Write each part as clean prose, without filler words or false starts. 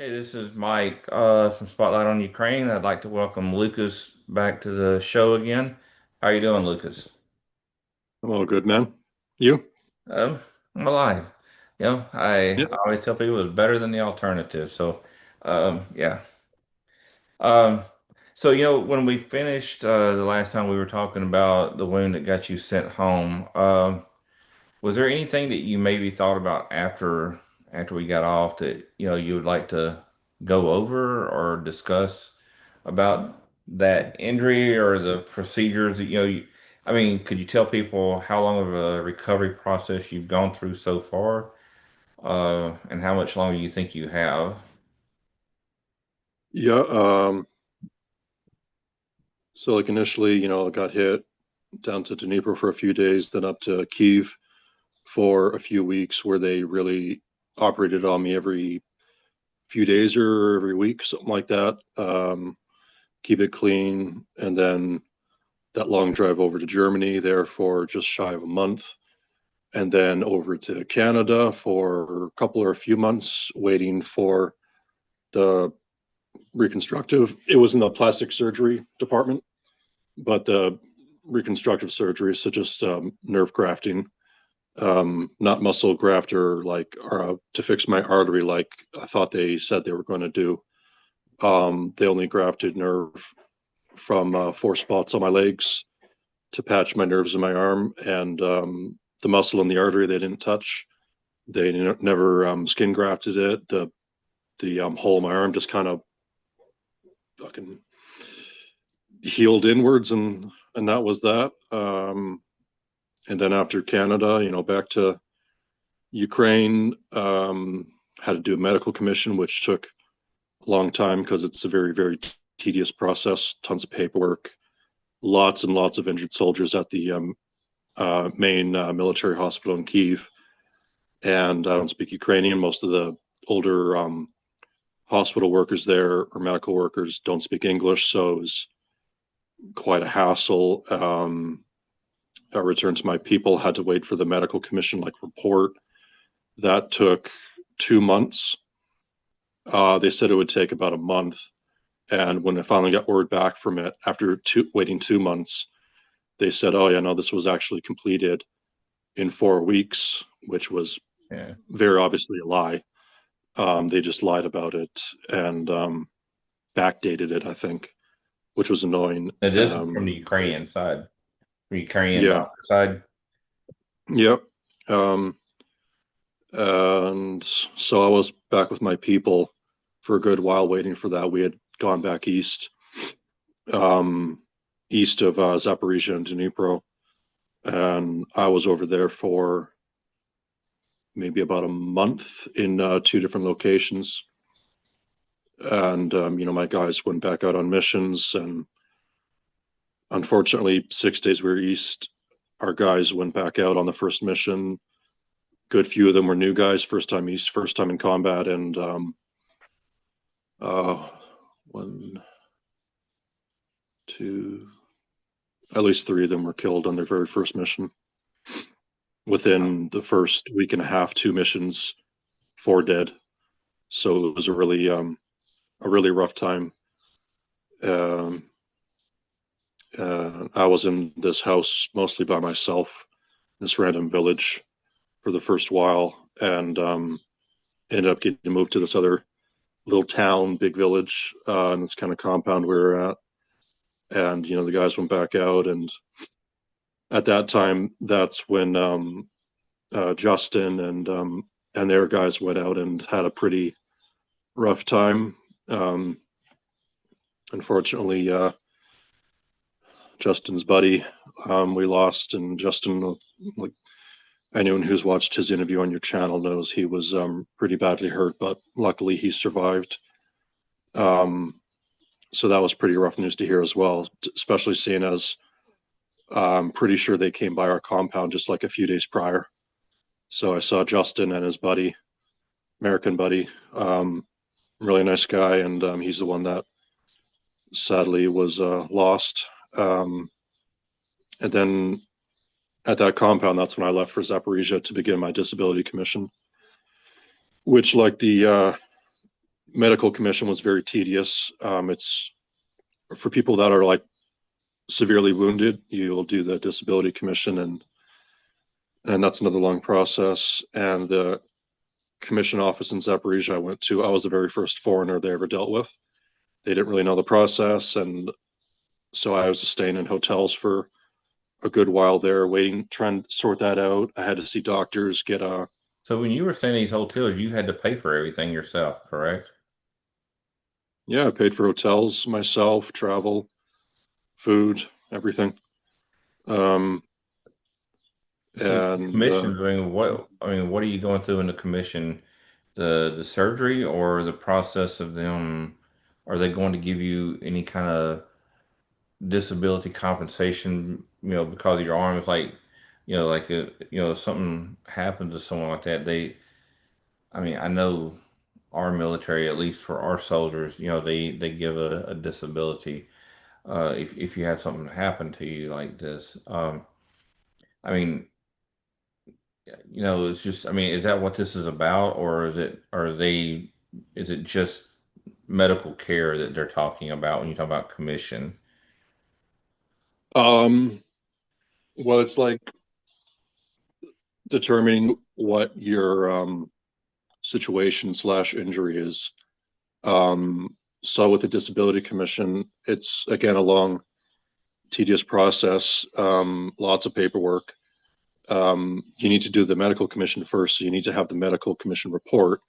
Hey, this is Mike from Spotlight on Ukraine. I'd like to welcome Lucas back to the show again. How you doing, Lucas? I'm all good, man. You? Um, I'm alive. I Yeah. always tell people it's better than the alternative. Yeah. Um, when we finished the last time we were talking about the wound that got you sent home, was there anything that you maybe thought about after we got off that you would like to go over or discuss about that injury or the procedures that I mean, could you tell people how long of a recovery process you've gone through so far, and how much longer you think you have? Yeah. So like initially, I got hit down to Dnipro for a few days, then up to Kiev for a few weeks where they really operated on me every few days or every week, something like that. Keep it clean. And then that long drive over to Germany there for just shy of a month. And then over to Canada for a couple or a few months waiting for the reconstructive. It was in the plastic surgery department, but the reconstructive surgery, so just nerve grafting, not muscle graft or like to fix my artery like I thought they said they were going to do. They only grafted nerve from four spots on my legs to patch my nerves in my arm, and the muscle in the artery they didn't touch. They never skin grafted it. The hole in my arm just kind of fucking healed inwards, and that was that. And then after Canada, back to Ukraine, had to do a medical commission, which took a long time because it's a very, very tedious process, tons of paperwork, lots and lots of injured soldiers at the main military hospital in Kiev. And I don't speak Ukrainian. Most of the older hospital workers there or medical workers don't speak English. So it was quite a hassle. I returned to my people, had to wait for the medical commission like report. That took 2 months. They said it would take about a month. And when I finally got word back from it after waiting 2 months, they said, oh, yeah, no, this was actually completed in 4 weeks, which was Yeah, very obviously a lie. They just lied about it and backdated it, I think, which was annoying. and this is from the Ukrainian side, Ukrainian Yeah, doctor side. yep. And so I was back with my people for a good while waiting for that. We had gone back um, east of Zaporizhia and Dnipro, and I was over there for maybe about a month in two different locations. And my guys went back out on missions, and unfortunately, 6 days we were east. Our guys went back out on the first mission. Good few of them were new guys, first time east, first time in combat, and uh, one, two, at least three of them were killed on their very first mission. Within the first week and a half, two missions, four dead. So it was a really rough time. Um, I was in this house mostly by myself, this random village for the first while, and ended up getting moved to this other little town, big village, and this kind of compound we were at. And the guys went back out, and at that time, that's when Justin and their guys went out and had a pretty rough time. Um, Unfortunately, Justin's buddy we lost, and Justin, like anyone who's watched his interview on your channel knows, he was pretty badly hurt, but luckily he survived. Um, so that was pretty rough news to hear as well, especially seeing as I'm pretty sure they came by our compound just like a few days prior. So I saw Justin and his buddy, American buddy, really nice guy, and he's the one that sadly was lost. Um, and then at that compound, that's when I left for Zaporizhia to begin my disability commission, which, like medical commission was very tedious. It's for people that are like severely wounded, you'll do the disability commission, and that's another long process. And the commission office in Zaporizhia I went to, I was the very first foreigner they ever dealt with. They didn't really know the process, and so I was just staying in hotels for a good while there, waiting, trying to sort that out. I had to see doctors, get a So when you were staying in these hotels, you had to pay for everything yourself, correct? yeah, I paid for hotels myself, travel, food, everything. Um, So the and commissions, what are you going through in the commission? The surgery or the process of them, are they going to give you any kind of disability compensation, because of your arm? If like, if something happened to someone like that, I know our military, at least for our soldiers, they give a disability, if you have something happen to you like this. I mean, it's just, is that what this is about, or is it just medical care that they're talking about when you talk about commission? um, well, it's like determining what your situation slash injury is. So with the disability commission, it's again a long, tedious process, lots of paperwork. You need to do the medical commission first, so you need to have the medical commission report,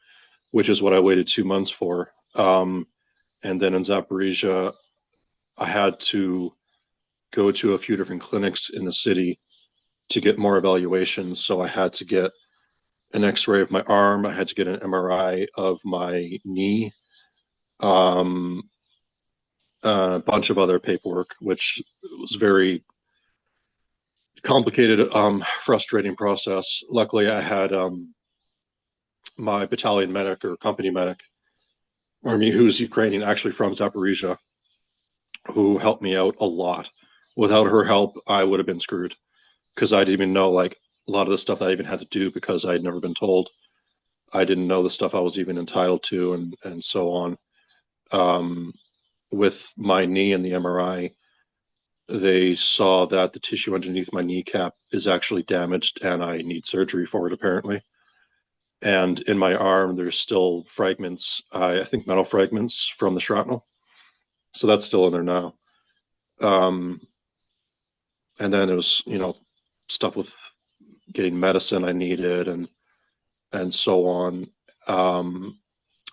which is what I waited 2 months for. And then in Zaporizhia, I had to go to a few different clinics in the city to get more evaluations. So I had to get an X-ray of my arm. I had to get an MRI of my knee, um, a bunch of other paperwork, which was very complicated, frustrating process. Luckily, I had my battalion medic or company medic, army, who's Ukrainian, actually from Zaporizhia, who helped me out a lot. Without her help, I would have been screwed because I didn't even know like a lot of the stuff that I even had to do because I had never been told. I didn't know the stuff I was even entitled to, and so on. Um, with my knee and the MRI, they saw that the tissue underneath my kneecap is actually damaged and I need surgery for it apparently. And in my arm, there's still fragments, I think metal fragments from the shrapnel. So that's still in there now. Um, and then it was, stuff with getting medicine I needed and so on. Um,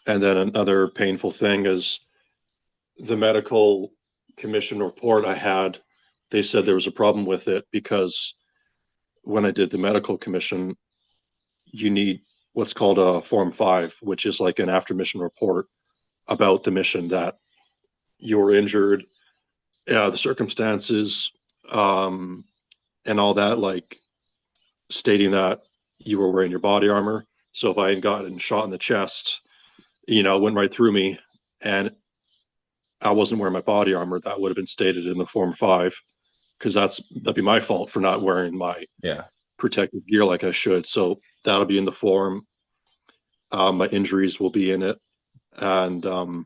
and then another painful thing is the medical commission report I had. They said there was a problem with it because when I did the medical commission, you need what's called a Form 5, which is like an after mission report about the mission that you were injured, the circumstances, um, and all that, like stating that you were wearing your body armor. So if I had gotten shot in the chest, it went right through me and I wasn't wearing my body armor, that would have been stated in the Form 5 because that'd be my fault for not wearing my Yeah. protective gear like I should. So that'll be in the form. My injuries will be in it, and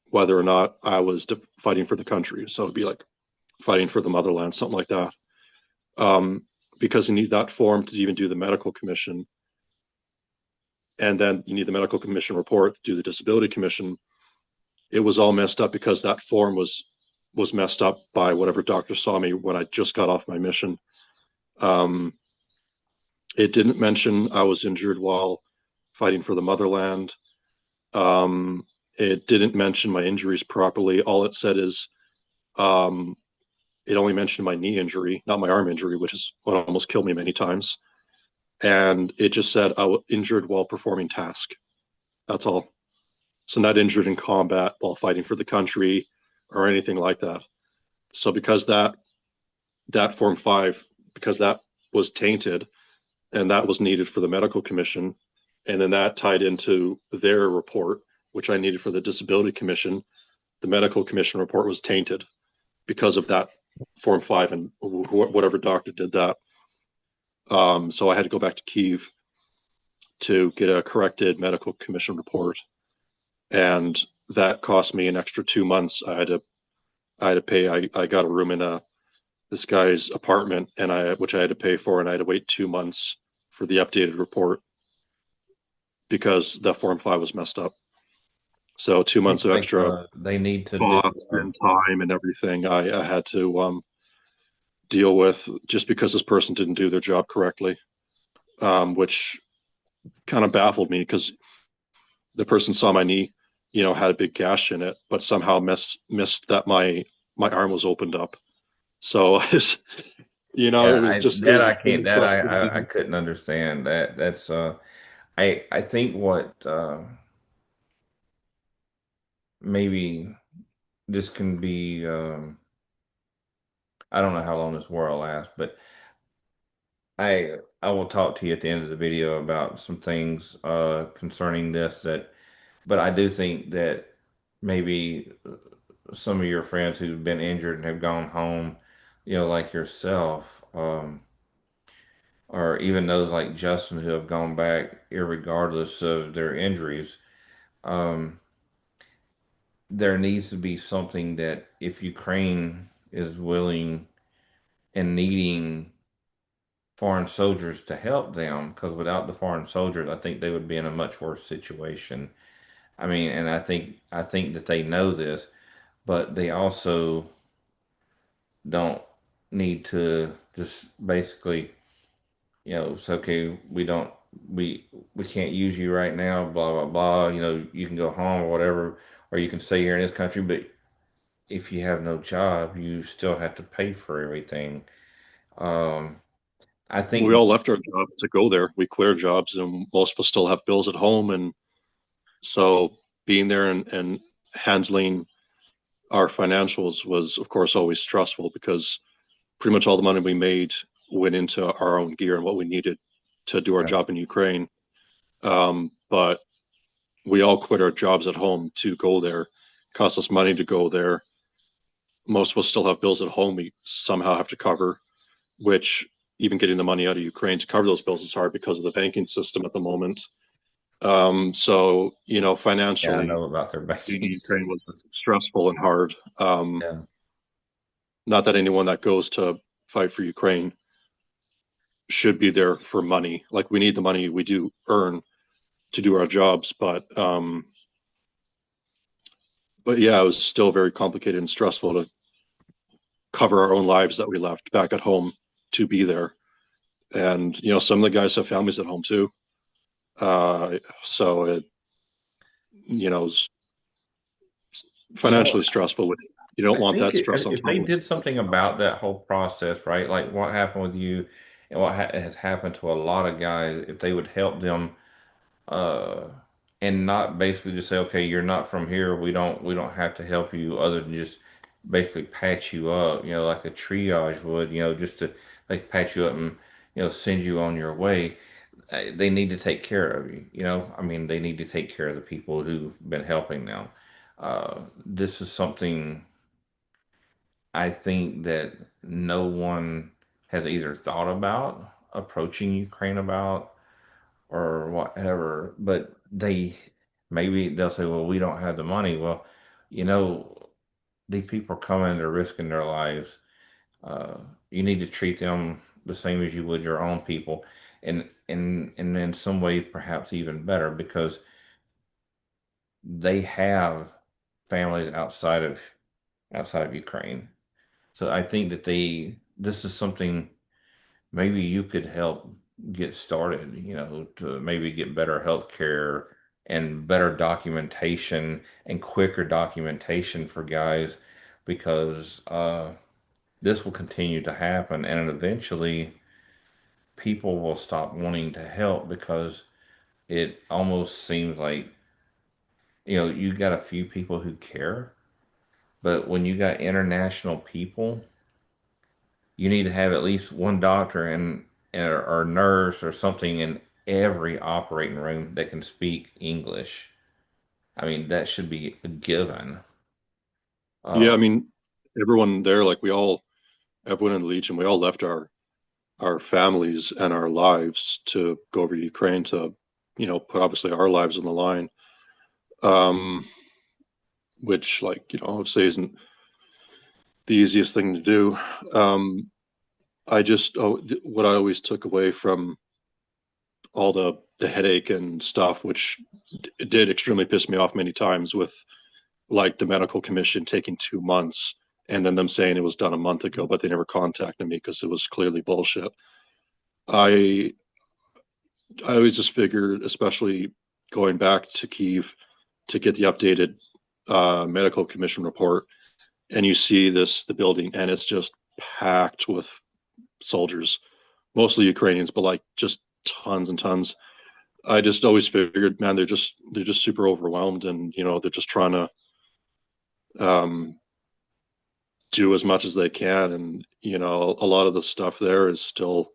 whether or not I was fighting for the country. So it'd be like fighting for the motherland, something like that. Um, because you need that form to even do the medical commission, and then you need the medical commission report to do the disability commission. It was all messed up because that form was messed up by whatever doctor saw me when I just got off my mission. Um, it didn't mention I was injured while fighting for the motherland. Um, it didn't mention my injuries properly. All it said is um, it only mentioned my knee injury, not my arm injury, which is what almost killed me many times. And it just said I was injured while performing task. That's all. So not injured in combat while fighting for the country or anything like that. So because that Form 5, because that was tainted and that was needed for the medical commission, and then that tied into their report, which I needed for the disability commission, the medical commission report was tainted because of that Form 5 and whatever doctor did that. So I had to go back to Kiev to get a corrected medical commission report. and that cost me an extra 2 months. I had to pay. I got a room in a this guy's apartment, and I which I had to pay for, and I had to wait 2 months for the updated report because the Form 5 was messed up. So two Seems months of like extra they need to do cost more. and time and everything I had to deal with just because this person didn't do their job correctly, which kind of baffled me because the person saw my knee, had a big gash in it, but somehow missed that my arm was opened up. So Yeah, it was I can't extremely that I frustrating. couldn't understand that. That's I think what maybe this can be I don't know how long this war will last, but I will talk to you at the end of the video about some things concerning this that but I do think that maybe some of your friends who've been injured and have gone home, like yourself, or even those like Justin who have gone back irregardless of their injuries, um, there needs to be something that if Ukraine is willing and needing foreign soldiers to help them, because without the foreign soldiers, I think they would be in a much worse situation. I mean, and I think that they know this, but they also don't need to just basically, it's okay, we we can't use you right now, blah blah blah. You can go home or whatever, or you can stay here in this country, but if you have no job, you still have to pay for everything. Um, I We think, all left our jobs to go there. We quit our jobs, and most of us still have bills at home, and so being there and handling our financials was, of course, always stressful because pretty much all the money we made went into our own gear and what we needed to do our yeah, job in Ukraine. But we all quit our jobs at home to go there. It cost us money to go there. Most of us still have bills at home we somehow have to cover, which even getting the money out of Ukraine to cover those bills is hard because of the banking system at the moment. So, yeah, I financially, know about their being banking in Ukraine system. was stressful and hard. Yeah, Not that anyone that goes to fight for Ukraine should be there for money. Like we need the money we do earn to do our jobs, but yeah, it was still very complicated and stressful to cover our own lives that we left back at home to be there. And some of the guys have families at home too. So it is you know, financially stressful. With you don't I want think that stress on if top they of did something about that whole process, right? Like what happened with you and what ha has happened to a lot of guys, if they would help them uh and not basically just say, okay, you're not from here, we don't have to help you other than just basically patch you up, like a triage would, just to like patch you up and send you on your way. They need to take care of you, I mean, they need to take care of the people who've been helping them. This is something I think that no one has either thought about approaching Ukraine about or whatever, but maybe they'll say, well, we don't have the money. Well, you know, these people are coming, they're risking their lives. Uh, you need to treat them the same as you would your own people, and in some way, perhaps even better because they have families outside of Ukraine. So I think that this is something maybe you could help get started, to maybe get better health care and better documentation and quicker documentation for guys because this will continue to happen and eventually people will stop wanting to help because it almost seems like, you got a few people who care, but when you got international people you need to have at least one doctor or nurse or something in every operating room that can speak English. I mean, that should be a given. Yeah, I Uh, mean, everyone there, like everyone in the Legion, we all left our families and our lives to go over to Ukraine to, put obviously our lives on the line. um, which, like, I would say isn't the easiest thing to do. Um, what I always took away from all the headache and stuff, which did extremely piss me off many times with like the medical commission taking 2 months and then them saying it was done a month ago, but they never contacted me because it was clearly bullshit. I I always just figured, especially going back to Kiev to get the updated medical commission report, and you see the building, and it's just packed with soldiers, mostly Ukrainians, but like just tons and tons. I just always figured, man, they're just super overwhelmed, and they're just trying to um, do as much as they can, and a lot of the stuff there is still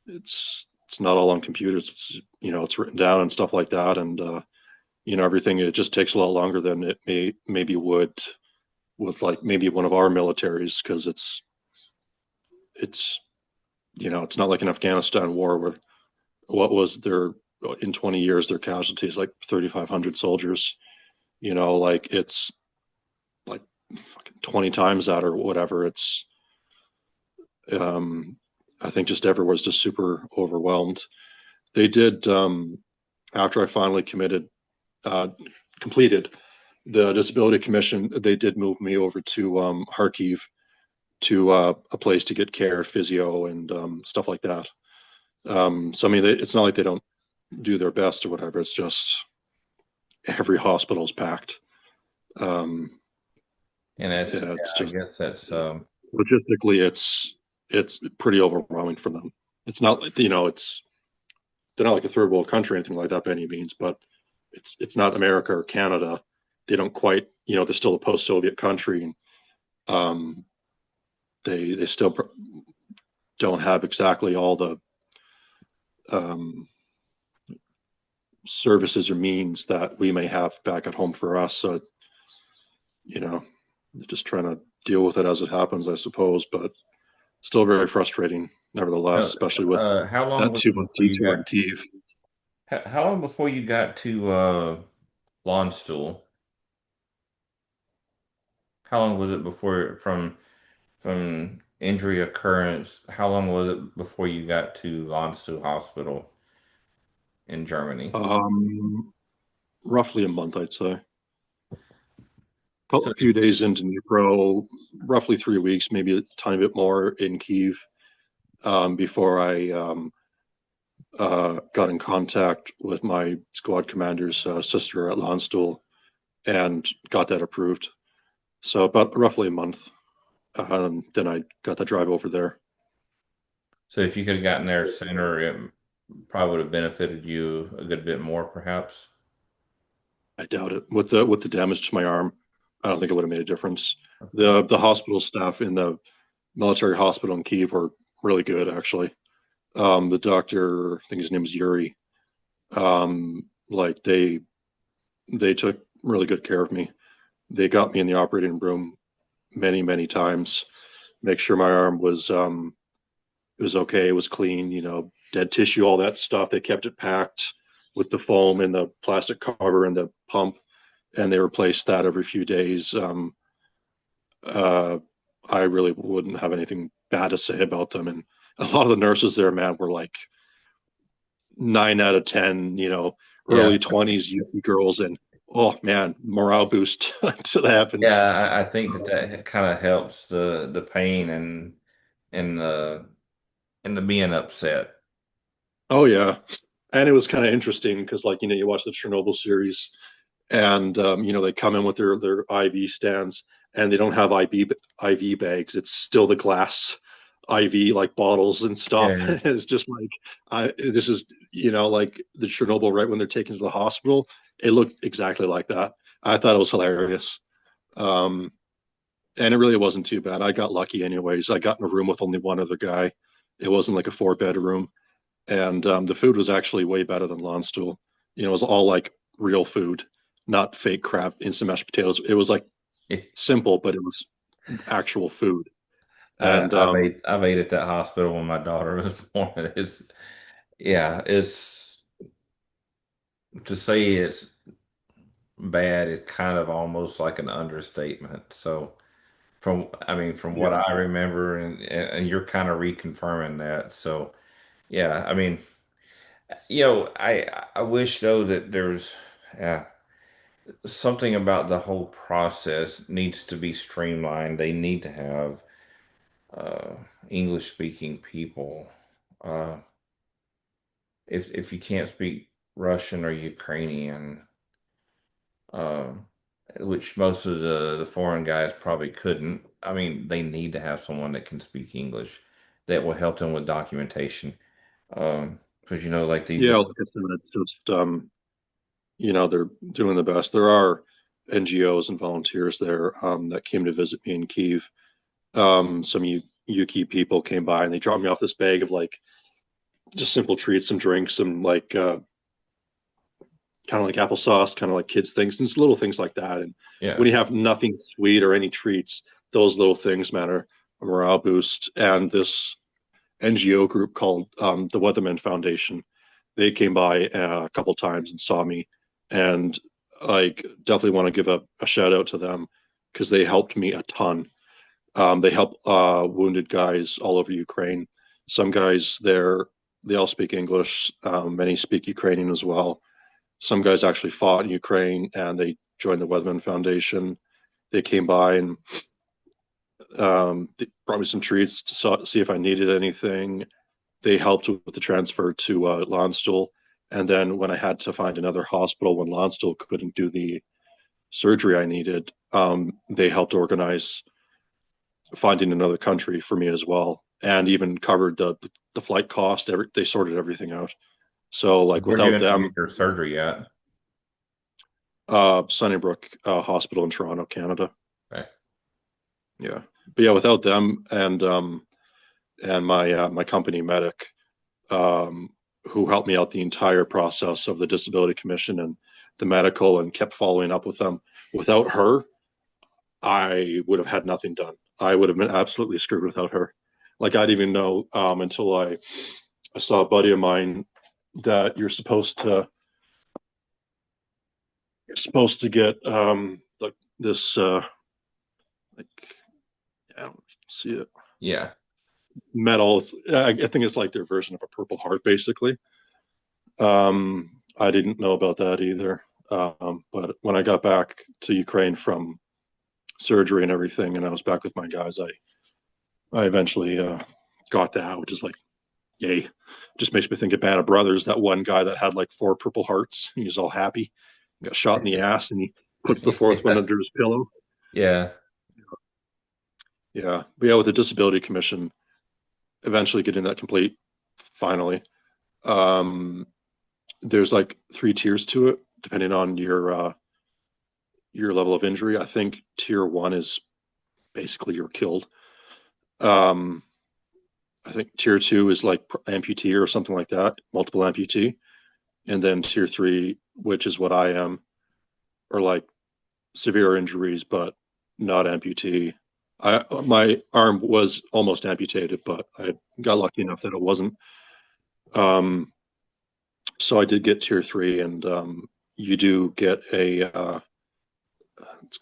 it's not all on computers. It's written down and stuff like that, and everything. It just takes a lot longer than it maybe would with like maybe one of our militaries because it's it's not like an Afghanistan war where what was their in 20 years their casualties like 3,500 soldiers. Like it's like fucking 20 times that or whatever. It's um I think just everyone's just super overwhelmed. They did after I finally uh completed the disability commission, they did move me over to Kharkiv to a place to get care, physio, and stuff like that. So I mean, it's not like they don't do their best or whatever. It's just every hospital is packed. Um, And that's, yeah, it's yeah, I just guess that's, logistically, it's pretty overwhelming for them. It's not like it's they're not like a third world country or anything like that by any means, but it's not America or Canada. They don't quite, they're still a post-Soviet country, and um, they still don't have exactly all the um, services or means that we may have back at home for us. So, you know, just trying to deal with it as it happens, I suppose, but still very frustrating, nevertheless, uh, especially with how long that was it 2 month before you detour got, in Kiev. how long before you got to, lawn stool? How long was it before from injury occurrence? How long was it before you got to Landstuhl Hospital in Germany? Roughly a month, I'd say. So A few days into Dnipro, roughly 3 weeks, maybe a tiny bit more in Kiev before I got in contact with my squad commander's sister at Landstuhl and got that approved. So about roughly a month. Then I got the drive over there. so if you could have gotten there sooner, it probably would have benefited you a good bit more, perhaps. I doubt it. With the damage to my arm, I don't think it would have made a difference. Okay. The hospital staff in the military hospital in Kiev were really good, actually. The doctor, I think his name is Yuri. Like they took really good care of me. They got me in the operating room many, many times, make sure my arm was it was okay, it was clean, dead tissue, all that stuff. They kept it packed with the foam and the plastic cover and the pump, and they replaced that every few days. Uh, I really wouldn't have anything bad to say about them. And a lot of the nurses there, man, were like 9 out of 10, Yeah, early 20s yuki girls, and oh man, morale boost to the heavens. yeah, I think that kind of helps the pain and the and the being upset. Oh yeah, and it was kind of interesting because, like, you watch the Chernobyl series, and they come in with their IV stands, and they don't have IV bags. It's still the glass IV like bottles and stuff. Yeah, It's just like this is like the Chernobyl right when they're taken to the hospital. It looked exactly like that. I thought it was hilarious. Um, and it really wasn't too bad. I got lucky anyways. I got in a room with only one other guy. It wasn't like a 4 bedroom, and the food was actually way better than Landstuhl. It was all like real food, not fake crap, instant mashed potatoes. It was like simple, but it was actual food. And I've ate at that hospital when my daughter was born. It's yeah, it's to say bad is kind of almost like an understatement. So I mean, from what Yeah. I remember, and you're kind of reconfirming that. So yeah, I mean, I wish though that there's yeah, something about the whole process needs to be streamlined. They need to have uh, English speaking people. Uh, if you can't speak Russian or Ukrainian, um, which most of the foreign guys probably couldn't. I mean, they need to have someone that can speak English that will help them with documentation. Because like they Yeah, just like I said, it's just they're doing the best. There are NGOs and volunteers there that came to visit me in Kiev. Some UKI people came by and they dropped me off this bag of like just simple treats, some drinks, some like kind of like applesauce, kind of like kids things, and just little things like that. And when yeah you have nothing sweet or any treats, those little things matter. A morale boost. And this NGO group called the Weatherman Foundation, they came by a couple times and saw me, and like definitely want to give a shout out to them because they helped me a ton. They help wounded guys all over Ukraine. Some guys there, they all speak English. Many speak Ukrainian as well. Some guys actually fought in Ukraine and they joined the Weatherman Foundation. They came by and they brought me some treats to see if I needed anything. They helped with the transfer to Lonsdale. And then when I had to find another hospital when Lonsdale couldn't do the surgery I needed, they helped organize finding another country for me as well, and even covered the flight cost. They sorted everything out. So like where you without end up them, getting your surgery at? Sunnybrook Hospital in Toronto, Canada. Okay. Yeah, but yeah, without them and my company medic, um, who helped me out the entire process of the disability commission and the medical and kept following up with them. Without her, I would have had nothing done. I would have been absolutely screwed without her. Like I didn't even know until I saw a buddy of mine that you're supposed to get like this like I don't see it Yeah. medal. I think it's like their version of a Purple Heart, basically. I didn't know about that either. But when I got back to Ukraine from surgery and everything, and I was back with my guys, I eventually got that, which is like, yay. Just makes me think of Band of Brothers, that one guy that had like four Purple Hearts. He was all happy, got shot in the ass, and he puts the fourth one Yeah. under his pillow. Yeah. Yeah. But yeah, with the Disability Commission, eventually getting that complete, finally. Um, there's like three tiers to it, depending on your level of injury. I think tier one is basically you're killed. Um, I think tier two is like amputee or something like that, multiple amputee. And then tier three, which is what I am, are like severe injuries, but not amputee. My arm was almost amputated, but I got lucky enough that it wasn't. Um, so I did get tier three, and you do get it's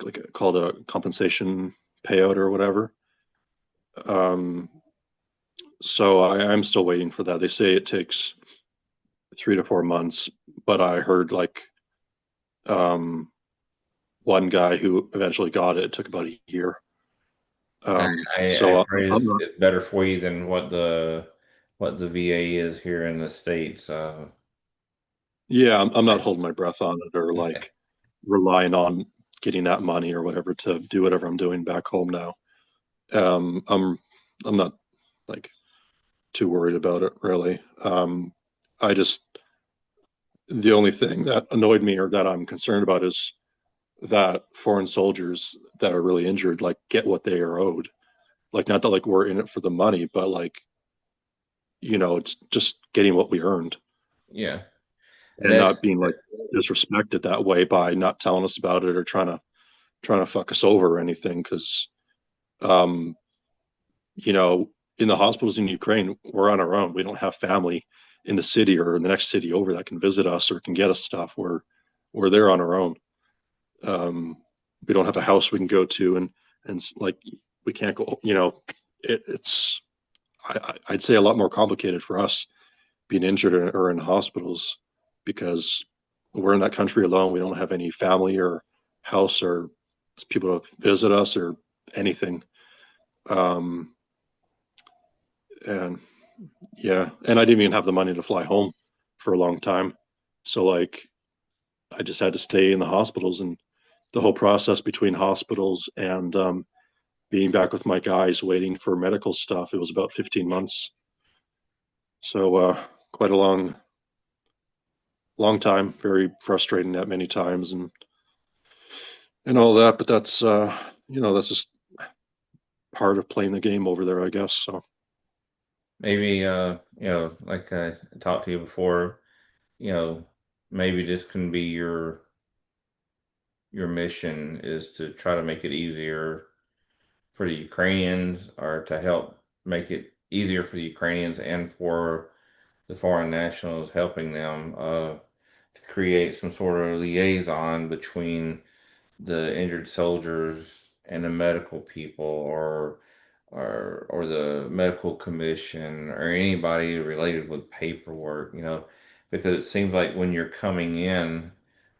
like called a compensation payout or whatever. Um, so I'm still waiting for that. They say it takes 3 to 4 months, but I heard like um, one guy who eventually got it, it took about a year. I, Um, I so pray I'm not. it's better for you than what the VA is here in the States. Yeah, I'm not holding my breath on it or like relying on getting that money or whatever to do whatever I'm doing back home now. Um, I'm I'm not like too worried about it really. I just the only thing that annoyed me or that I'm concerned about is that foreign soldiers that are really injured like get what they are owed. Like not that like we're in it for the money, but like it's just getting what we earned Yeah. and That's not being like disrespected that way by not telling us about it or trying to fuck us over or anything. Because um, you know, in the hospitals in Ukraine, we're on our own. We don't have family in the city or in the next city over that can visit us or can get us stuff. We're there on our own. Um, we don't have a house we can go to, and like we can't go. It's I'd say a lot more complicated for us being injured or in hospitals because we're in that country alone. We don't have any family or house or people to visit us or anything. Um, and yeah, and I didn't even have the money to fly home for a long time. So like I just had to stay in the hospitals and the whole process between hospitals and being back with my guys waiting for medical stuff. It was about 15 months. So quite a long time, very frustrating at many times and all that. But that's that's just part of playing the game over there, I guess. So Maybe like I talked to you before, you know, maybe this can be your mission is to try to make it easier for the Ukrainians or to help make it easier for the Ukrainians and for the foreign nationals helping them to create some sort of liaison between the injured soldiers and the medical people or the medical commission or anybody related with paperwork, because it seems like when you're coming in,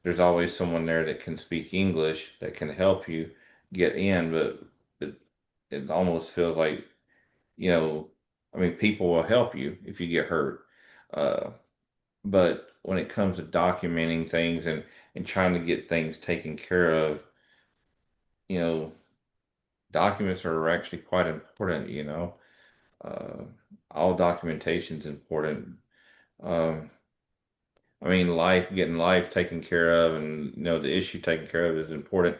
there's always someone there that can speak English that can help you get in, but it almost feels like, you know, I mean, people will help you if you get hurt. Uh, but when it comes to documenting things and trying to get things taken care of, you know, documents are actually quite important. Uh, all documentation is important. Um, I mean, getting life taken care of and, the issue taken care of is important,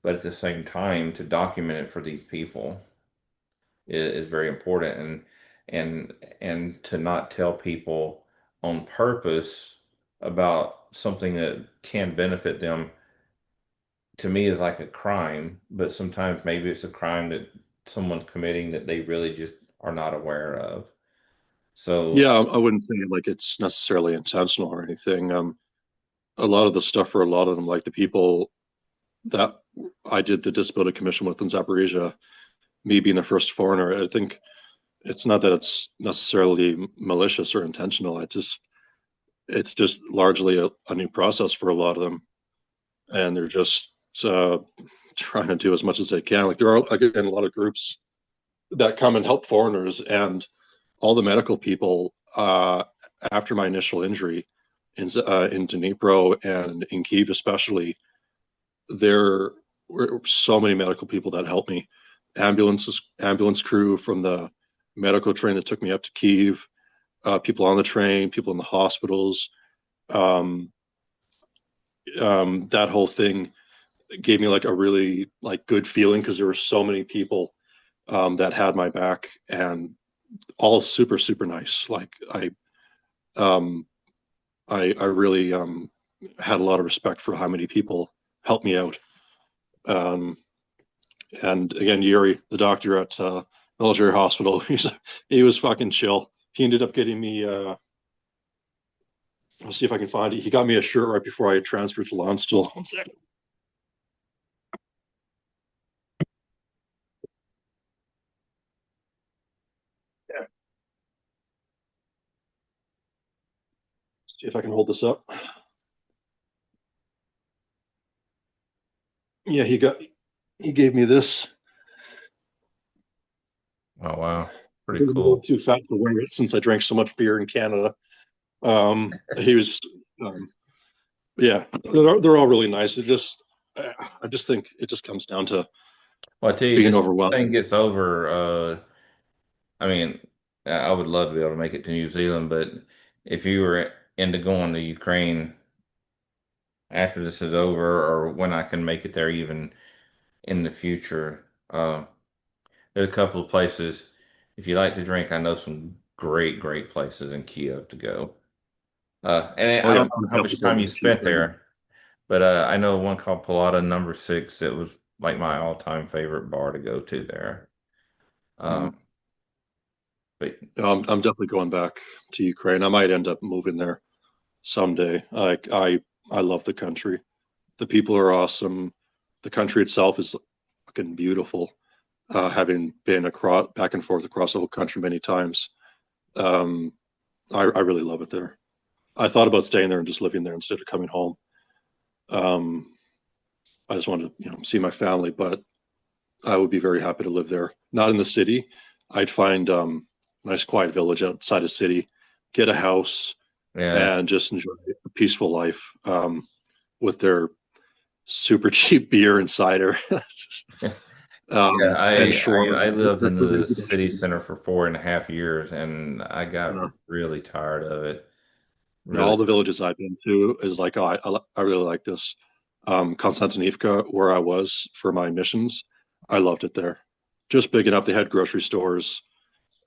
but at the same time, to document it for these people is very important and to not tell people on purpose about something that can benefit them to me is like a crime, but sometimes maybe it's a crime that someone's committing that they really just are not aware of. So, yeah, I wouldn't say like it's necessarily intentional or anything. A lot of the stuff for a lot of them, like the people that I did the disability commission with in Zaporizhia, me being the first foreigner, I think it's not that it's necessarily malicious or intentional. It's just largely a new process for a lot of them, and they're just uh, trying to do as much as they can. Like there are again a lot of groups that come and help foreigners, and all the medical people after my initial injury in Dnipro and in Kiev especially, there were so many medical people that helped me. Ambulance crew from the medical train that took me up to Kiev, people on the train, people in the hospitals. Um, that whole thing gave me like a really like good feeling because there were so many people that had my back and all super nice. Like um, I really had a lot of respect for how many people helped me out. Um, and again, Yuri, the doctor at military hospital, he was fucking chill. He ended up getting me. I'll see if I can find it. He got me a shirt right before I transferred to Lonsdale. One second. Yeah. See if I can hold this up. Yeah, he gave me this. oh wow, I pretty think I'm a little cool. too fat to wear it since I drank so much beer in Canada. He was, yeah, they're all really nice. I just think it just comes down to Well, I tell you, being this overwhelmed. thing gets over. I mean, I would love to be able to make it to New Zealand, but if you were into going to Ukraine after this is over, or when I can make it there, even in the future, there's a couple of places. If you like to drink, I know some great places in Kiev to go. And Oh I yeah, don't I'm know how definitely much time going you back to spent Ukraine. there, but I know one called Palata Number Six. It was like my all-time favorite bar to go to there. Mm. Um, but I'm definitely going back to Ukraine. I might end up moving there someday. I love the country. The people are awesome. The country itself is fucking beautiful. Having been across back and forth across the whole country many times, um, I really love it there. I thought about staying there and just living there instead of coming home. Um, I just wanted to, see my family, but I would be very happy to live there. Not in the city. I'd find a nice quiet village outside a city, get a house, Yeah. and just enjoy a peaceful life with their super cheap beer and cider. Yeah, And I sure, lived their in food the is city delicious. center for 4.5 years, and I got Uh, really tired of it. all Really. the villages I've been to is like, oh, I really like this. Konstantinivka, where I was for my missions, I loved it there. Just big enough. They had grocery stores,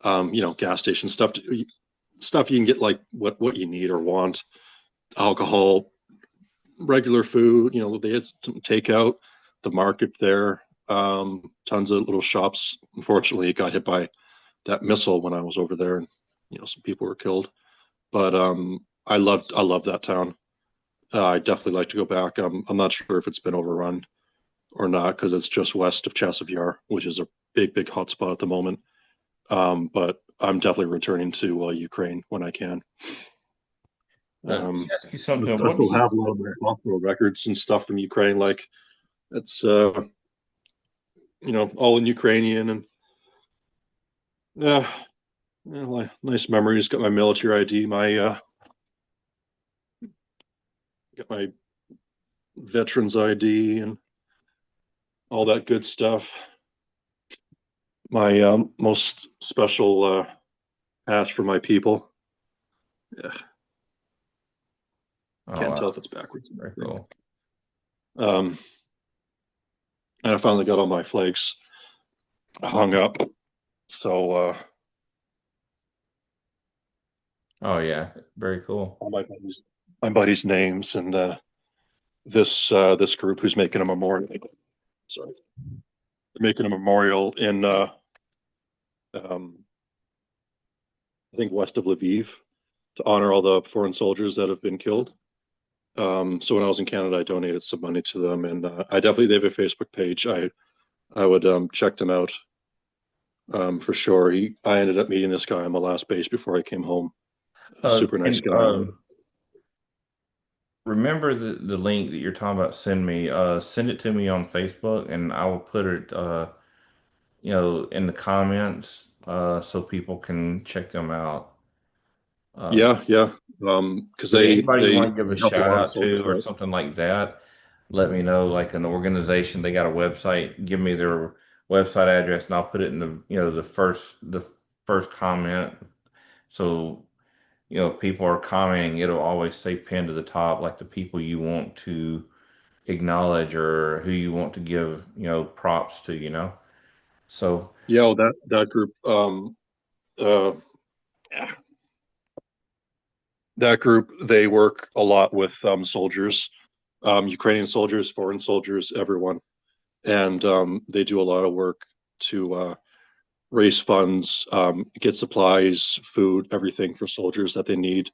gas station stuff you can get like what you need or want, alcohol, regular food. They had some takeout, the market there, tons of little shops. Unfortunately, it got hit by that missile when I was over there, and some people were killed. But I loved that town. I definitely like to go back. I'm not sure if it's been overrun or not because it's just west of Chasiv, which is a big hotspot at the moment. But I'm definitely returning to Ukraine when I can. Let me Um, ask you I something. What do still you? have a lot of my hospital records and stuff from Ukraine. Like it's all in Ukrainian and yeah, like, nice memories. Got my military ID, my got my veterans ID and all that good stuff. My most special patch for my people. Yeah, Oh, can't tell wow, if it's backwards or very anything. cool. Um, and I finally got all my flags hung up. So Oh yeah, very cool. all my buddies' names, and this group who's making a memorial. Sorry, they're making a memorial in um, I think west of Lviv to honor all the foreign soldiers that have been killed. So when I was in Canada, I donated some money to them, and I definitely they have a Facebook page. I would check them out for sure. I ended up meeting this guy on my last base before I came home. A super nice Can guy. remember the link that you're talking about? Send me. Send it to me on Facebook, and I will put it. In the comments, so people can check them out. Um, Yeah, yeah. Because anybody you they want to give a help a shout lot of out soldiers to or out. something like that, let me know. Like an organization, they got a website. Give me their website address, and I'll put it in the first comment. So people are commenting, it'll always stay pinned to the top, like the people you want to acknowledge or who you want to give props to. So. Yeah, well, that group. Uh, that group they work a lot with soldiers, Ukrainian soldiers, foreign soldiers, everyone, and they do a lot of work to raise funds, get supplies, food, everything for soldiers that they need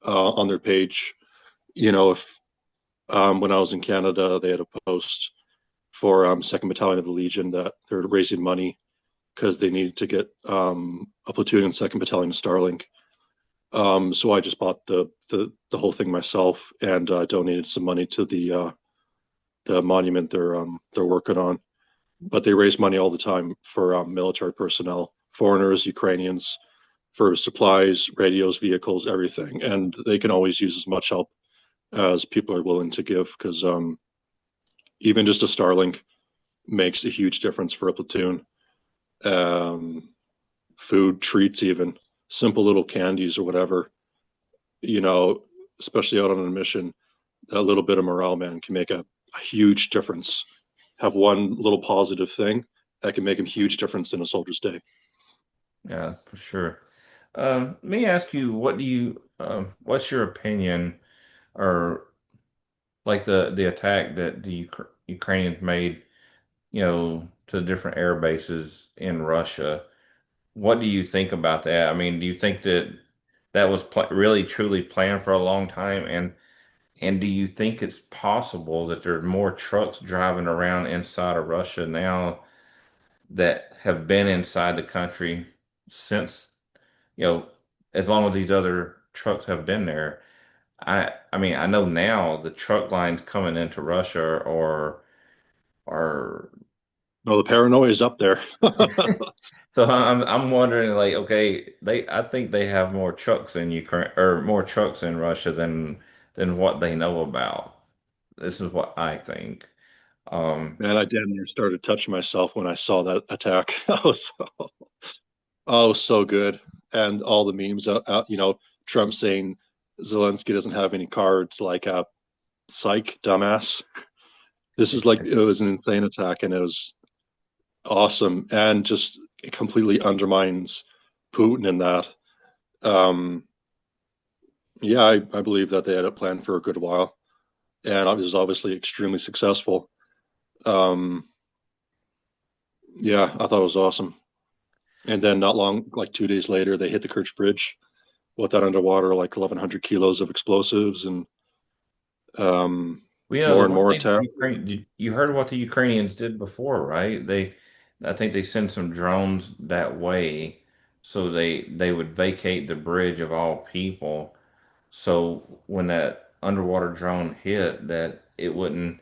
on their page. If when I was in Canada, they had a post for Second Battalion of the Legion that they're raising money because they needed to get a platoon in Second Battalion of Starlink. So I just bought the whole thing myself and donated some money to the monument they're working on. But they raise money all the time for military personnel, foreigners, Ukrainians, for supplies, radios, vehicles, everything, and they can always use as much help as people are willing to give because even just a Starlink makes a huge difference for a platoon. Um, Food, treats, even simple little candies or whatever, you know, especially out on a mission, a little bit of morale, man, can make a huge difference. Have one little positive thing that can make a huge difference in a soldier's day. Yeah, for sure. Let me ask you, what's your opinion, or like the attack that the Ukrainians made, to different air bases in Russia? What do you think about that? I mean, do you think that that was pl really truly planned for a long time? And And do you think it's possible that there are more trucks driving around inside of Russia now that have been inside the country since, you know, as long as these other trucks have been there? I mean, I know now the truck lines coming into Russia are No, the paranoia is up there. so I'm wondering like, okay, I think they have more trucks in Ukraine or more trucks in Russia than what they know about. This is what I think. Man, I damn near started touching myself when I saw that attack. That was oh so good, and all the memes, Trump saying Zelensky doesn't have any cards, like psych, dumbass. This is like it was an insane attack, and it was awesome, and just it completely undermines Putin in that. Um, yeah, I believe that they had it planned for a good while, and it was obviously extremely successful. Um, yeah, I thought it was awesome. And then not long, like 2 days later, they hit the Kerch Bridge with that underwater, like 1,100 kilos of explosives and We know more the and one more thing that attacks. you heard what the Ukrainians did before, right? I think they sent some drones that way so they would vacate the bridge of all people. So when that underwater drone hit, that it wouldn't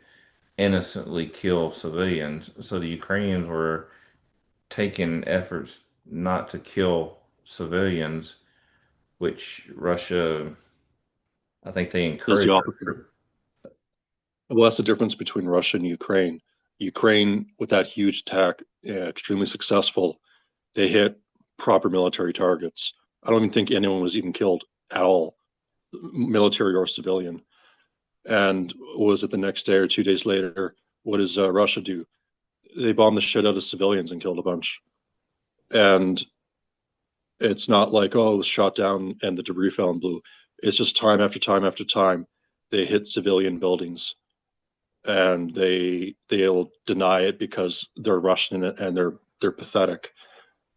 innocently kill civilians. So the Ukrainians were taking efforts not to kill civilians, which Russia, I think they Does the encouraged opposite. their Well, that's the difference between Russia and Ukraine. Ukraine, with that huge attack, yeah, extremely successful. They hit proper military targets. I don't even think anyone was even killed at all, military or civilian. And was it the next day or 2 days later? What does Russia do? They bombed the shit out of civilians and killed a bunch. And it's not like, oh, it was shot down and the debris fell and blew. It's just time after time after time they hit civilian buildings, and they'll deny it because they're Russian and they're pathetic.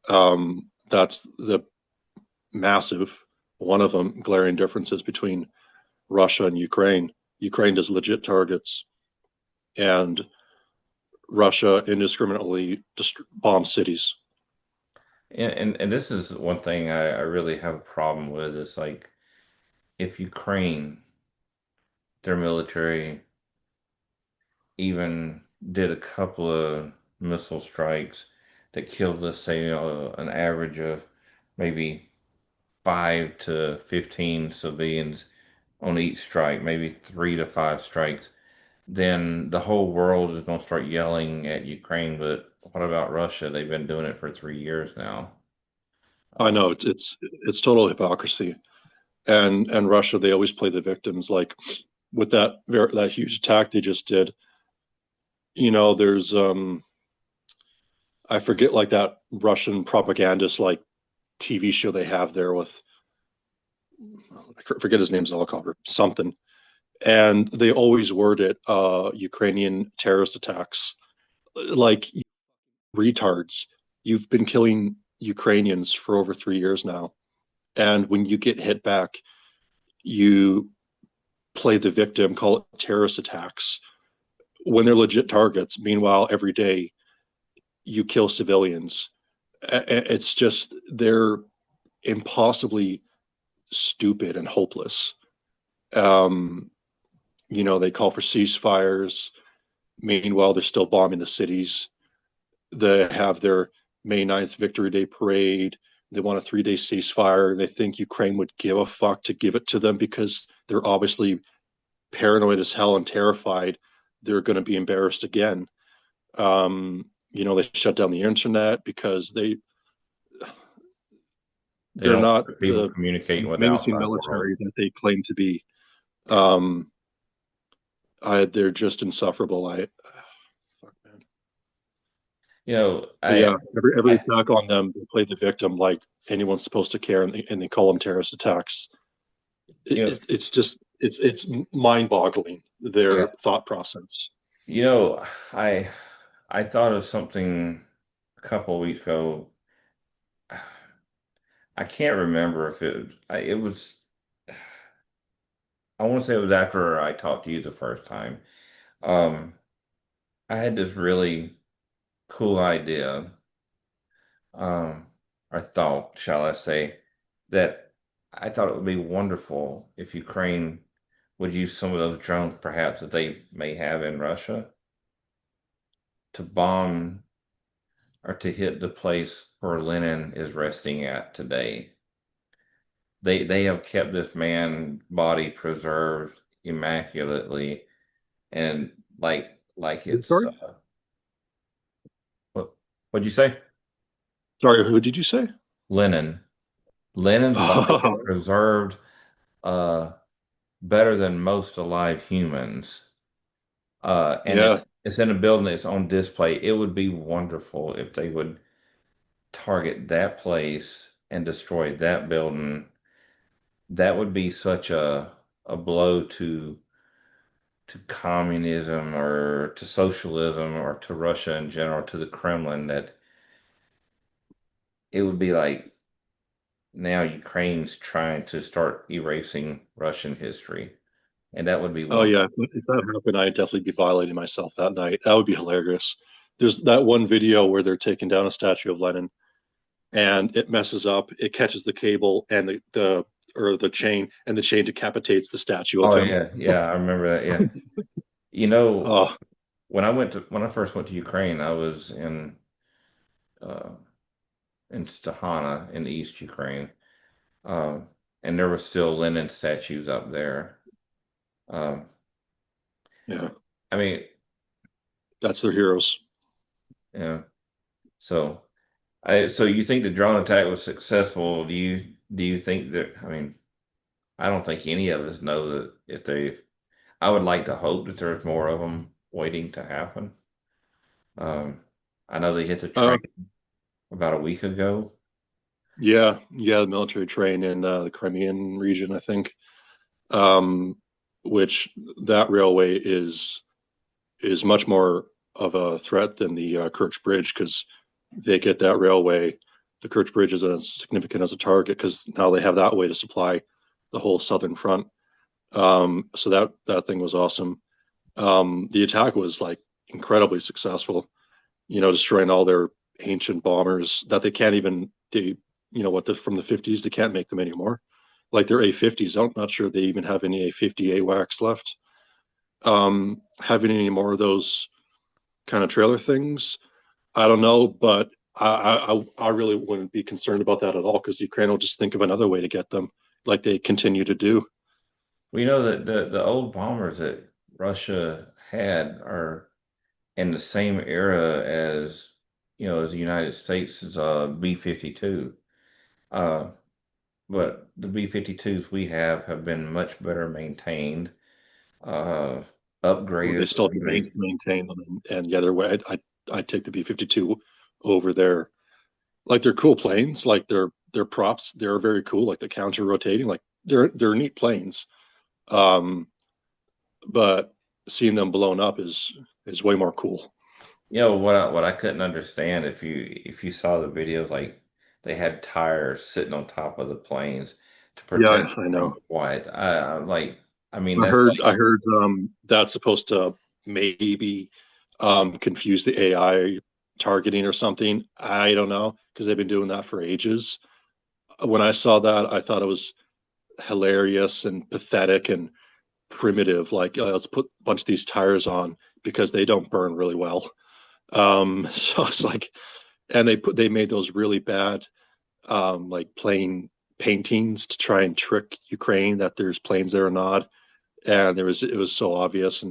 That's the massive, one of them, glaring differences between Russia and Ukraine. Ukraine does legit targets, and Russia indiscriminately bombs cities. and this is one thing I really have a problem with. It's like if Ukraine, their military, even did a couple of missile strikes that killed, let's say, an average of maybe 5 to 15 civilians on each strike, maybe 3 to 5 strikes, then the whole world is going to start yelling at Ukraine. But what about Russia? They've been doing it for 3 years now. I Um, know it's total hypocrisy, and Russia, they always play the victims. Like with that huge attack they just did. There's I forget, like that Russian propagandist like TV show they have there with, I forget his name's helicopter something, and they always word it Ukrainian terrorist attacks. Like, retards, you've been killing Ukrainians for over 3 years now, and when you get hit back, you play the victim, call it terrorist attacks when they're legit targets. Meanwhile, every day you kill civilians. It's just they're impossibly stupid and hopeless. Um, they call for ceasefires. Meanwhile, they're still bombing the cities. They have their May 9th Victory Day parade. They want a 3 day ceasefire. They think Ukraine would give a fuck to give it to them because they're obviously paranoid as hell and terrified they're going to be embarrassed again. They shut down the internet because they they're don't not want people the communicating with the amazing outside world. military that they claim to be. Um, they're just insufferable. Fuck, man. You know, But yeah, every I, attack on them, they play the victim like anyone's supposed to care, and they call them terrorist attacks. you know, It's just it's mind-boggling, yeah, their thought process. you know, I, I thought of something a couple of weeks ago. I can't remember if it was I want to say it was after I talked to you the first time. Um, I had this really cool idea, um, or thought, shall I say, that I thought it would be wonderful if Ukraine would use some of those drones, perhaps that they may have in Russia, to bomb or to hit the place where Lenin is resting at today. They have kept this man body preserved immaculately and like it's Sorry, what what'd you say? sorry, who did you say? Lenin. Lenin's body is Oh, preserved uh better than most alive humans. And yeah. it's in a building that's on display. It would be wonderful if they would target that place and destroy that building. That would be such a blow to communism or to socialism or to Russia in general, to the Kremlin, that it would be like now Ukraine's trying to start erasing Russian history. And that would be Oh one. yeah, if that happened, I'd definitely be violating myself that night. That would be hilarious. There's that one video where they're taking down a statue of Lenin and it messes up. It catches the cable and the or the chain, and the chain decapitates the statue of Oh him. yeah, yeah, I remember that. Yeah. You know, Oh when I first went to Ukraine, I was uh in Stahana in East Ukraine. Um and there were still Lenin statues up there. Um yeah, I mean, that's their heroes. yeah. So so you think the drone attack was successful? Do you think that, I mean, I don't think any of us know that if they, I would like to hope that there's more of them waiting to happen. Um, I know they hit the Uh, train about a week ago. yeah, yeah, the military train in the Crimean region, I think, um, which that railway is much more of a threat than the Kerch Bridge because they get that railway. The Kerch Bridge isn't as significant as a target because now they have that way to supply the whole southern front. So that thing was awesome. The attack was like incredibly successful. Destroying all their ancient bombers that they can't even they what the from the 50s they can't make them anymore. Like their A50s, I'm not sure they even have any A50 AWACS left. Having any more of those kind of trailer things, I don't know, but I really wouldn't be concerned about that at all because Ukraine will just think of another way to get them, like they continue to do. We know that the old bombers that Russia had are in the same era as, as the United States' B-52. Uh, but the B-52s we have been much better maintained, uh, Well, they upgraded. still have the They, base to maintain them, and the other way, I'd take the B-52 over there. Like they're cool planes, like they're props. They're very cool, like the counter rotating, like they're neat planes. Um, but seeing them blown up is way more cool. what I couldn't understand, if you saw the videos, like they had tires sitting on top of the planes to Yeah, protect I from know. what I like. I mean, I that's heard like, I heard that's supposed to maybe confuse the AI targeting or something. I don't know because they've been doing that for ages. When I saw that, I thought it was hilarious and pathetic and primitive. Like, let's put a bunch of these tires on because they don't burn really well. So it's like, and they made those really bad like plane paintings to try and trick Ukraine that there's planes there or not, and it was so obvious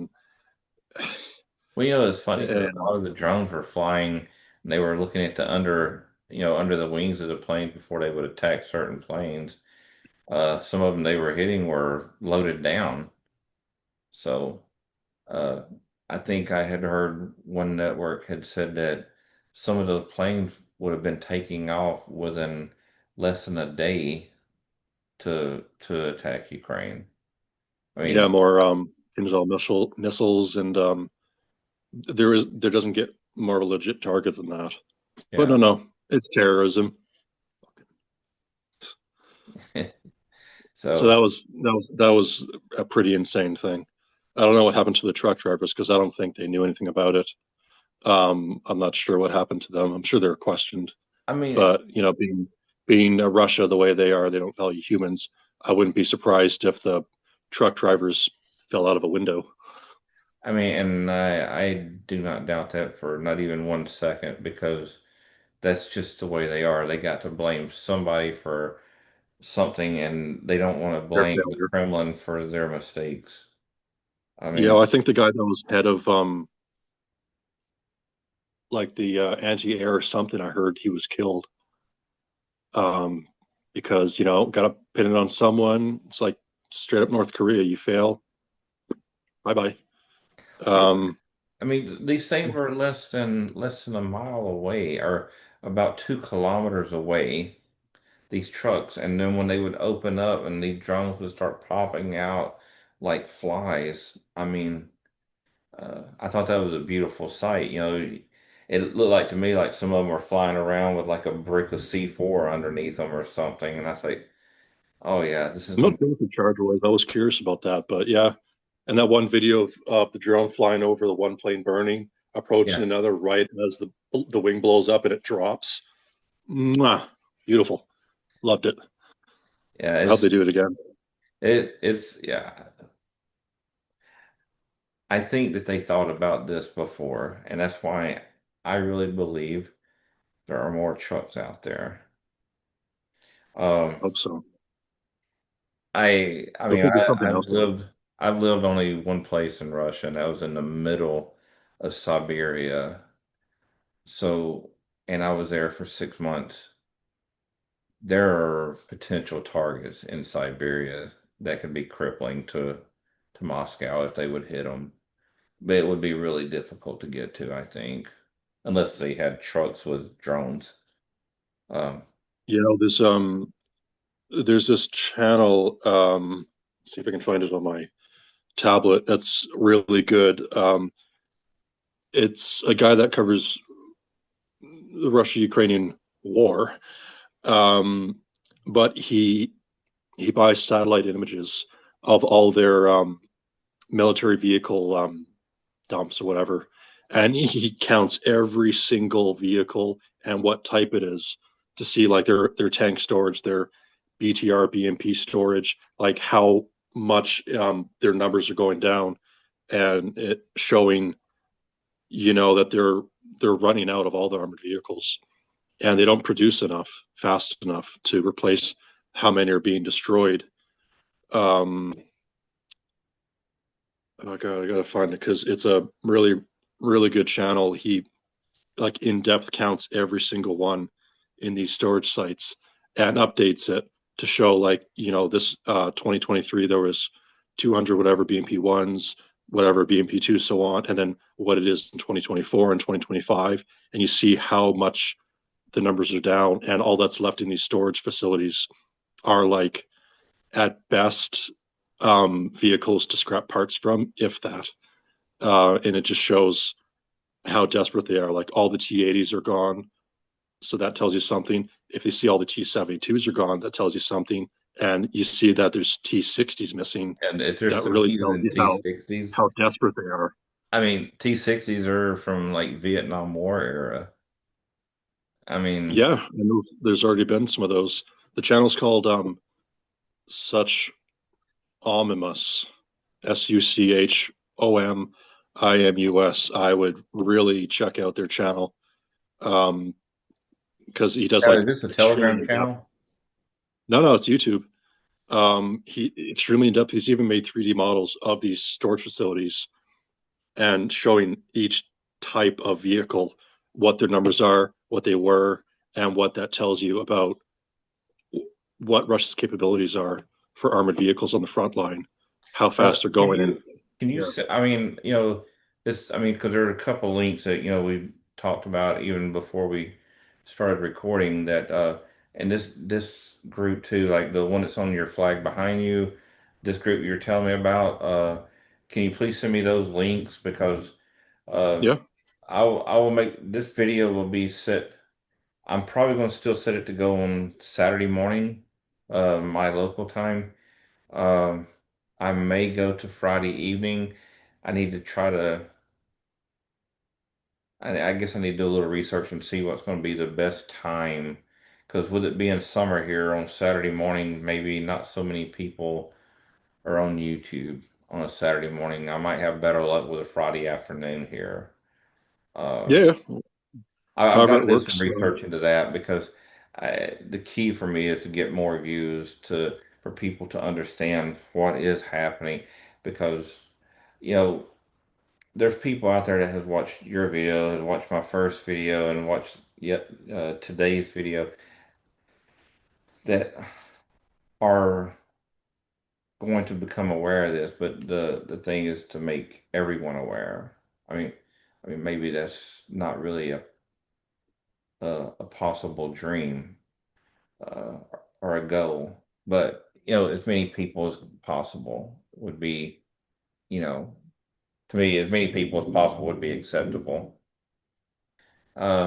well, it's funny because a and lot of the drones were flying and they were looking at the under the wings of the plane before they would attack certain planes. Some of them they were hitting were loaded down. So, uh, I think I had heard one network had said that some of those planes would have been taking off within less than a day to attack Ukraine. I yeah, mean, more Kinzhal missiles and there doesn't get more of a legit target than that. But no, yeah. no, it's terrorism. So So, that was a pretty insane thing. I don't know what happened to the truck drivers because I don't think they knew anything about it. I'm not sure what happened to them. I'm sure they were questioned, I mean, but being Russia the way they are, they don't value humans. I wouldn't be surprised if the truck drivers fell out of a window. and I do not doubt that for not even 1 second because that's just the way they are. They got to blame somebody for something, and they don't want to Their blame the failure. Kremlin for their mistakes. I Yeah, mean, I think the guy that was head of like the anti-air or something, I heard he was killed um, because got to pin it on someone. It's like straight up North Korea. You fail, bye bye. yeah, Um, these things were less than a mile away, or about 2 kilometers away. These trucks, and then when they would open up and these drones would start popping out like flies. I thought that was a beautiful sight. It looked like to me like some of them were flying around with like a brick of C4 underneath them or something, and I think, oh yeah, this is I'm gonna not be, sure what the charger was. I was curious about that, but yeah. And that one video of the drone flying over the one plane burning, approaching yeah, another right as the wing blows up and it drops. Mwah, beautiful. Loved it. yeah. I hope they do it again. It's yeah. I think that they thought about this before, and that's why I really believe there are more trucks out there. Um, Hope so. I They'll mean figure I, something I've else out. lived I've lived only one place in Russia, and that was in the middle of Siberia. So, and I was there for 6 months. There are potential targets in Siberia that could be crippling to Moscow if they would hit them. But it would be really difficult to get to, I think, unless they had trucks with drones. Um, There's this channel. See if I can find it on my tablet. That's really good. It's a guy that covers the Russia-Ukrainian war, um, but he buys satellite images of all their military vehicle dumps or whatever, and he counts every single vehicle and what type it is to see like their tank storage, their BTR BMP storage, like how much their numbers are going down, and it showing that they're running out of all the armored vehicles and they don't produce enough fast enough to replace how many are being destroyed. Um, oh God, I gotta find it because it's a really good channel. He like in depth counts every single one in these storage sites and updates it to show like this 2023 there was 200 whatever BMP ones, whatever BMP two, so on, and then what it is in 2024 and 2025, and you see how much the numbers are down, and all that's left in these storage facilities are like at best vehicles to scrap parts from, if that. And it just shows how desperate they are. Like all the T80s are gone, so that tells you something. If you see all the T72s are gone, that tells you something. And you see that there's T60s missing, and if they're that still really tells using you how T60s, how desperate they are. T60s are from like Vietnam War era. I mean, Yeah, and there's already been some of those. The channel's called Such Omimus, Suchomimus. I would really check out their channel because he does now, is like this a extremely Telegram in depth. channel? No, it's YouTube. He extremely in depth. He's even made 3D models of these storage facilities and showing each type of vehicle, what their numbers are, what they were, and what that tells you about what Russia's capabilities are for armored vehicles on the front line, how fast they're Can going. And you yeah, say, this, because there are a couple links that, we talked about even before we started recording that, and this group too, like the one that's on your flag behind you, this group you're telling me about, can you please send me those links? Because, uh, yeah, I will make this video will be set. I'm probably going to still set it to go on Saturday morning, my local time. Um, I may go to Friday evening. I need to try to, I guess I need to do a little research and see what's going to be the best time. Because with it being summer here on Saturday morning, maybe not so many people are on YouTube on a Saturday morning. I might have better luck with a Friday afternoon here. Um, Yeah, I've got however to it do some works. research into that because the key for me is to get more views to for people to understand what is happening because you know there's people out there that has watched your video, has watched my first video, and watched yet today's video that are going to become aware of this. But the thing is to make everyone aware. I mean, maybe that's not really a possible dream uh, or a goal, but as many people as possible would be, you know, to me, as many people as possible would be acceptable.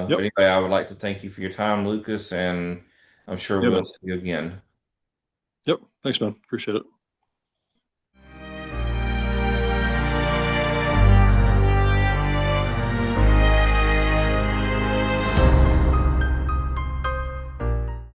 But Yep. anyway, I would like to thank you for your time, Lucas, and I'm sure Yeah, we'll man. see you again. Yep. Thanks, man. Appreciate it.